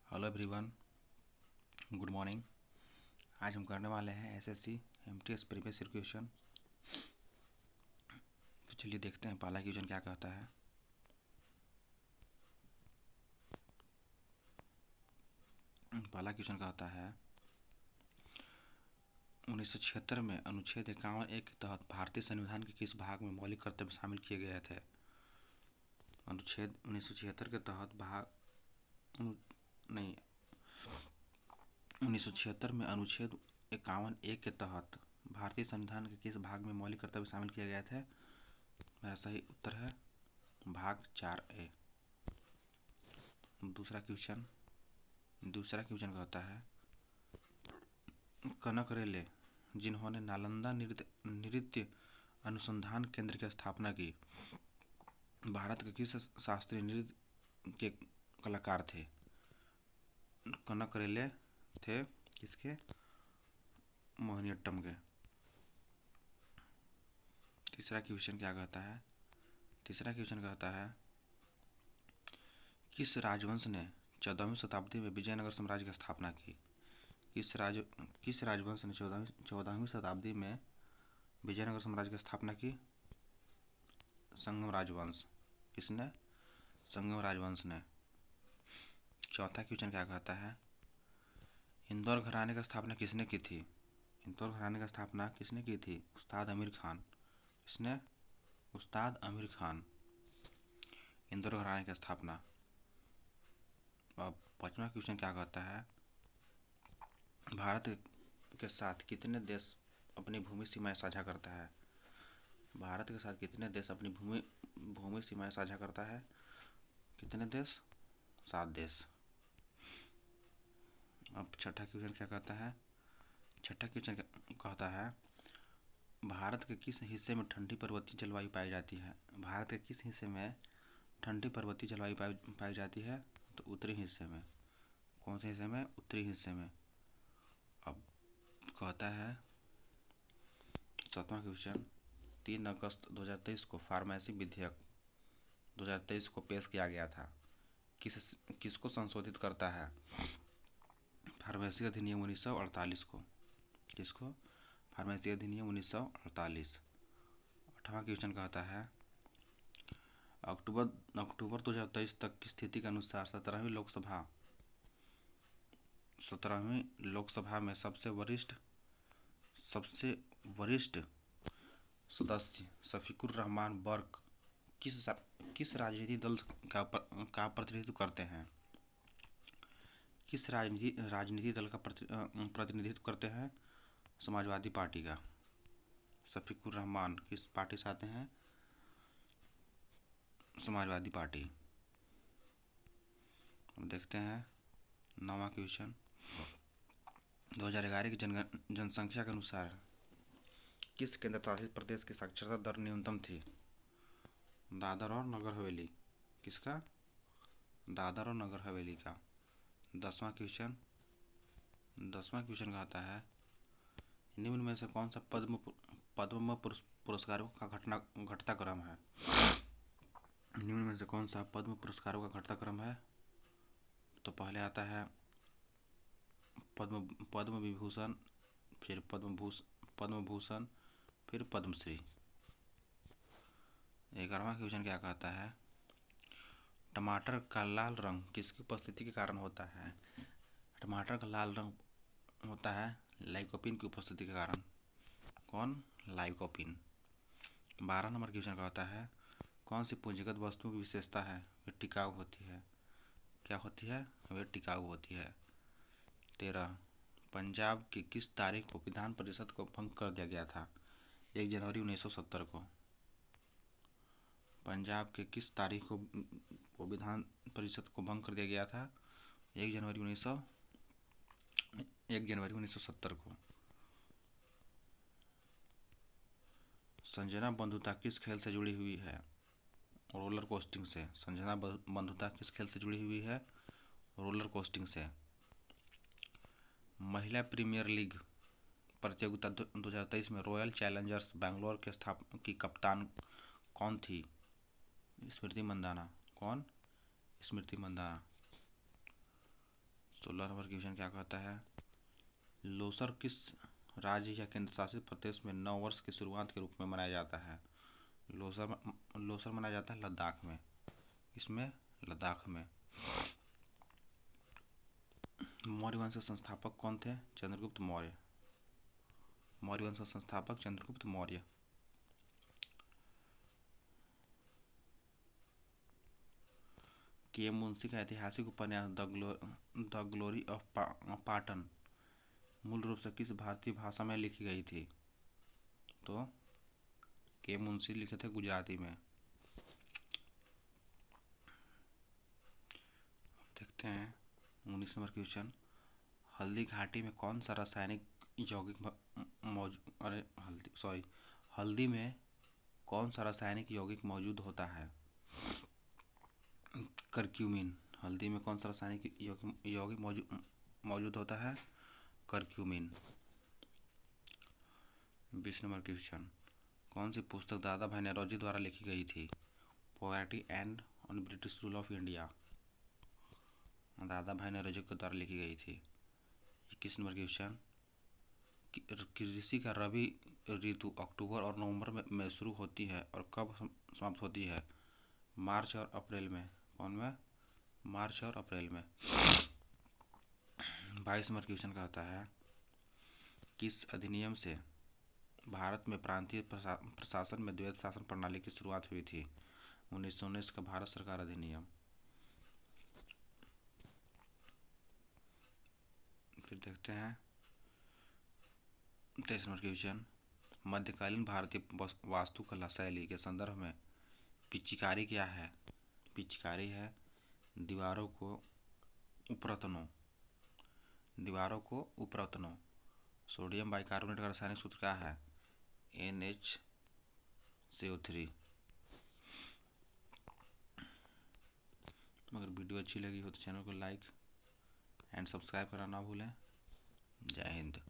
Hello everyone, good morning. आज हम करने वाले हैं SSC MTS previous year question. तो चलिए देखते हैं पहला क्वेश्चन क्या कहता है। पहला क्वेश्चन कहता है 1976 में अनुच्छेद 51(1) के तहत भारतीय संविधान के किस भाग में मौलिक कर्तव्य शामिल किए गए थे। अनुच्छेद 1976 के तहत नहीं 1976 में अनुच्छेद 51(1) के तहत भारतीय संविधान के किस भाग में मौलिक कर्तव्य शामिल किए गए थे। मेरा सही उत्तर है भाग 4A। दूसरा क्वेश्चन कहता है कनक रेले जिन्होंने नालंदा नृत्य अनुसंधान केंद्र की स्थापना की, भारत के किस शास्त्रीय नृत्य के कलाकार थे। कनक रेले थे किसके? मोहिनीअट्टम के। तीसरा क्वेश्चन कहता है किस राजवंश ने 14वीं शताब्दी में विजयनगर साम्राज्य की स्थापना की। किस राजवंश ने 14वीं शताब्दी में विजयनगर साम्राज्य की स्थापना की। संगम राजवंश। किसने? संगम राजवंश ने। चौथा क्वेश्चन क्या कहता है इंदौर घराने की स्थापना किसने की थी। इंदौर घराने की स्थापना किसने की थी? उस्ताद अमीर खान। किसने? उस्ताद अमीर खान। इंदौर घराने की स्थापना। अब पांचवा क्वेश्चन क्या कहता है भारत के साथ कितने देश अपनी भूमि सीमाएं साझा करता है। भारत के साथ कितने देश अपनी भूमि सीमाएं साझा करता है। कितने देश? 7 देश। अब छठा क्वेश्चन क्या कहता है कहता है भारत के किस हिस्से में ठंडी पर्वतीय जलवायु पाई जाती है। भारत के किस हिस्से में ठंडी पर्वतीय जलवायु पाई जाती है? तो उत्तरी हिस्से में। कौन से हिस्से में? उत्तरी हिस्से में। अब कहता है 7वां क्वेश्चन 3 अगस्त 2023 को फार्मेसी विधेयक 2023 को पेश किया गया था। किसको संशोधित करता है? फार्मेसी अधिनियम 1948 को। किसको? फार्मेसी अधिनियम 1948। 8वां क्वेश्चन कहता है अक्टूबर 2023 तक की स्थिति के अनुसार 17वीं लोकसभा में सबसे वरिष्ठ सदस्य शफीकुर रहमान बर्क किस राजनीतिक दल का प्रतिनिधित्व करते हैं। किस राजनीतिक दल का प्रतिनिधित्व करते हैं? समाजवादी पार्टी का। शफीकुर रहमान किस पार्टी से आते हैं? समाजवादी पार्टी। अब देखते हैं 9वां क्वेश्चन 2011 की जनसंख्या के अनुसार किस केंद्र शासित प्रदेश की साक्षरता दर न्यूनतम थी। दादर और नगर हवेली। किसका? दादर और नगर हवेली का। 10वां क्वेश्चन कहता है निम्न में से कौन सा पद्म पुरस्कारों का घटता क्रम है। निम्न में से कौन सा पद्म पुरस्कारों का घटता क्रम है? तो पहले आता है पद्म विभूषण, फिर पद्म भूषण, फिर पद्मश्री। 11वां क्वेश्चन क्या कहता है टमाटर का लाल रंग किसकी उपस्थिति के कारण होता है। टमाटर का लाल रंग होता है लाइकोपिन की उपस्थिति के कारण। कौन? लाइकोपिन। 12 नंबर क्वेश्चन कहता है कौन सी पूंजीगत वस्तुओं की विशेषता है वे टिकाऊ होती है। क्या होती है? वे टिकाऊ होती है। 13 पंजाब की किस तारीख को विधान परिषद को भंग कर दिया गया था। 1 जनवरी 1970 को। पंजाब के किस तारीख को विधान परिषद को भंग कर दिया गया था। 1 जनवरी 1970 को। संजना बंधुता किस खेल से जुड़ी हुई है? रोलर कोस्टिंग से। संजना बंधुता किस खेल से जुड़ी हुई है? रोलर कोस्टिंग से। महिला प्रीमियर लीग प्रतियोगिता 2023 में रॉयल चैलेंजर्स बैंगलोर की कप्तान कौन थी? स्मृति मंदाना। कौन? स्मृति मंदाना। 16 नंबर क्वेश्चन क्या कहता है, लोसर किस राज्य या केंद्र शासित प्रदेश में नव वर्ष की शुरुआत के रूप में मनाया जाता है। लोसर मनाया जाता है लद्दाख में। इसमें लद्दाख में। मौर्य वंश के संस्थापक कौन थे, चंद्रगुप्त मौर्य। मौर्य वंश का संस्थापक चंद्रगुप्त मौर्य। के मुंशी का ऐतिहासिक उपन्यास द ग्लोरी ऑफ पाटन मूल रूप से किस भारतीय भाषा में लिखी गई थी, तो के मुंशी लिखे थे गुजराती में। देखते हैं 19 नंबर क्वेश्चन, हल्दी घाटी में कौन सा रासायनिक हल्दी में कौन सा रासायनिक यौगिक मौजूद होता है, करक्यूमिन। हल्दी में कौन सा रासायनिक यौगिक मौजूद होता है, करक्यूमिन। 20 नंबर क्वेश्चन, कौन सी पुस्तक दादा भाई नौरोजी द्वारा लिखी गई थी, poverty and on British rule of India. दादा भाई नौरोजी के द्वारा लिखी गई थी। 21 नंबर क्वेश्चन, कृषि का रबी ऋतु अक्टूबर और नवंबर में शुरू होती है और कब समाप्त होती है, मार्च और अप्रैल में। कौन में, मार्च और अप्रैल में। 22 नंबर क्वेश्चन का होता है, किस अधिनियम से भारत में प्रांतीय प्रशासन में द्वैत शासन प्रणाली की शुरुआत हुई थी, 1919 का भारत सरकार अधिनियम। फिर देखते हैं 23 नंबर क्वेश्चन, मध्यकालीन भारतीय वास्तुकला शैली के संदर्भ में पिचकारी क्या है, पिचकारी है दीवारों को उपरतनों। सोडियम बाइकार्बोनेट का रासायनिक सूत्र क्या है, NaCO3। अगर वीडियो अच्छी लगी हो तो चैनल को लाइक एंड सब्सक्राइब करना ना भूलें। जय हिंद।